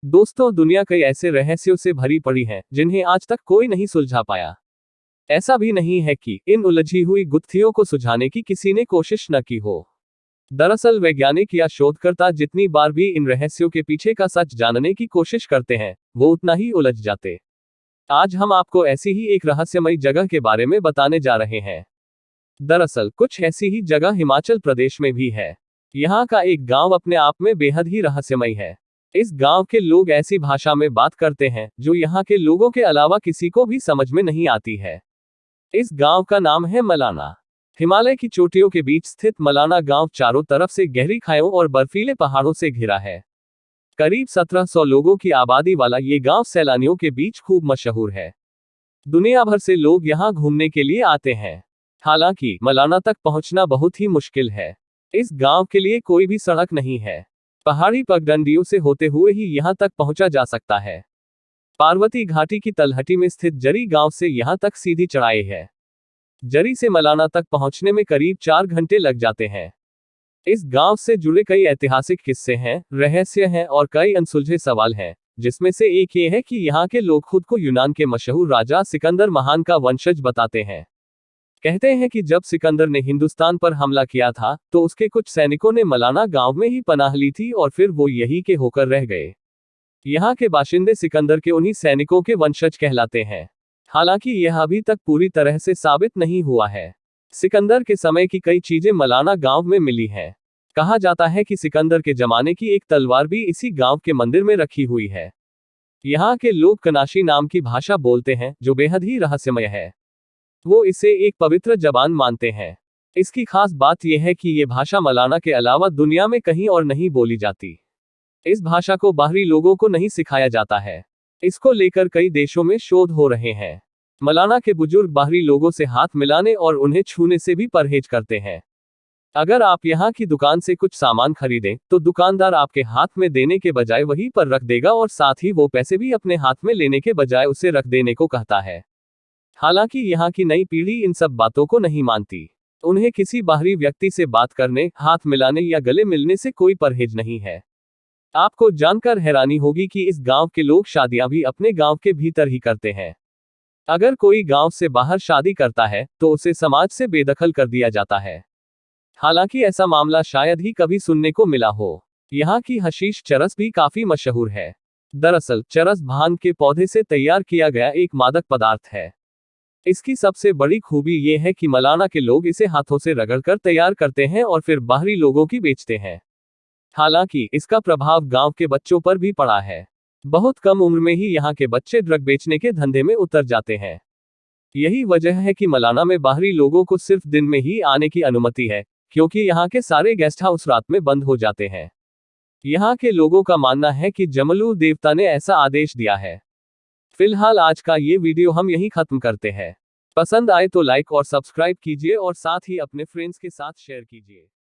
दोस्तों, दुनिया कई ऐसे रहस्यों से भरी पड़ी है जिन्हें आज तक कोई नहीं सुलझा पाया। ऐसा भी नहीं है कि इन उलझी हुई गुत्थियों को सुलझाने की किसी ने कोशिश न की हो। दरअसल वैज्ञानिक या शोधकर्ता जितनी बार भी इन रहस्यों के पीछे का सच जानने की कोशिश करते हैं, वो उतना ही उलझ जाते। आज हम आपको ऐसी ही एक रहस्यमयी जगह के बारे में बताने जा रहे हैं। दरअसल कुछ ऐसी ही जगह हिमाचल प्रदेश में भी है। यहाँ का एक गांव अपने आप में बेहद ही रहस्यमय है। इस गांव के लोग ऐसी भाषा में बात करते हैं जो यहाँ के लोगों के अलावा किसी को भी समझ में नहीं आती है। इस गांव का नाम है मलाना। हिमालय की चोटियों के बीच स्थित मलाना गांव चारों तरफ से गहरी खाइयों और बर्फीले पहाड़ों से घिरा है। करीब 1700 लोगों की आबादी वाला ये गांव सैलानियों के बीच खूब मशहूर है। दुनिया भर से लोग यहाँ घूमने के लिए आते हैं। हालांकि मलाना तक पहुंचना बहुत ही मुश्किल है। इस गांव के लिए कोई भी सड़क नहीं है। पहाड़ी पगडंडियों से होते हुए ही यहाँ तक पहुंचा जा सकता है। पार्वती घाटी की तलहटी में स्थित जरी गांव से यहाँ तक सीधी चढ़ाई है। जरी से मलाना तक पहुंचने में करीब 4 घंटे लग जाते हैं। इस गांव से जुड़े कई ऐतिहासिक किस्से हैं, रहस्य हैं और कई अनसुलझे सवाल हैं, जिसमें से एक ये है कि यहाँ के लोग खुद को यूनान के मशहूर राजा सिकंदर महान का वंशज बताते हैं। कहते हैं कि जब सिकंदर ने हिंदुस्तान पर हमला किया था, तो उसके कुछ सैनिकों ने मलाना गांव में ही पनाह ली थी और फिर वो यही के होकर रह गए। यहाँ के बाशिंदे सिकंदर के उन्हीं सैनिकों के वंशज कहलाते हैं। हालांकि यह अभी तक पूरी तरह से साबित नहीं हुआ है। सिकंदर के समय की कई चीजें मलाना गांव में मिली हैं। कहा जाता है कि सिकंदर के जमाने की एक तलवार भी इसी गांव के मंदिर में रखी हुई है। यहाँ के लोग कनाशी नाम की भाषा बोलते हैं, जो बेहद ही रहस्यमय है। वो इसे एक पवित्र जबान मानते हैं। इसकी खास बात यह है कि ये भाषा मलाना के अलावा दुनिया में कहीं और नहीं बोली जाती। इस भाषा को बाहरी लोगों को नहीं सिखाया जाता है। इसको लेकर कई देशों में शोध हो रहे हैं। मलाना के बुजुर्ग बाहरी लोगों से हाथ मिलाने और उन्हें छूने से भी परहेज करते हैं। अगर आप यहाँ की दुकान से कुछ सामान खरीदें, तो दुकानदार आपके हाथ में देने के बजाय वहीं पर रख देगा और साथ ही वो पैसे भी अपने हाथ में लेने के बजाय उसे रख देने को कहता है। हालांकि यहाँ की नई पीढ़ी इन सब बातों को नहीं मानती। उन्हें किसी बाहरी व्यक्ति से बात करने, हाथ मिलाने या गले मिलने से कोई परहेज नहीं है। आपको जानकर हैरानी होगी कि इस गांव के लोग शादियां भी अपने गांव के भीतर ही करते हैं। अगर कोई गांव से बाहर शादी करता है, तो उसे समाज से बेदखल कर दिया जाता है। हालांकि ऐसा मामला शायद ही कभी सुनने को मिला हो। यहाँ की हशीश चरस भी काफी मशहूर है। दरअसल चरस भांग के पौधे से तैयार किया गया एक मादक पदार्थ है। इसकी सबसे बड़ी खूबी ये है कि मलाना के लोग इसे हाथों से रगड़कर तैयार करते हैं और फिर बाहरी लोगों की बेचते हैं। हालांकि इसका प्रभाव गांव के बच्चों पर भी पड़ा है। बहुत कम उम्र में ही यहाँ के बच्चे ड्रग बेचने के धंधे में उतर जाते हैं। यही वजह है कि मलाना में बाहरी लोगों को सिर्फ दिन में ही आने की अनुमति है, क्योंकि यहाँ के सारे गेस्ट हाउस रात में बंद हो जाते हैं। यहाँ के लोगों का मानना है कि जमलू देवता ने ऐसा आदेश दिया है। फिलहाल आज का ये वीडियो हम यहीं खत्म करते हैं। पसंद आए तो लाइक और सब्सक्राइब कीजिए और साथ ही अपने फ्रेंड्स के साथ शेयर कीजिए।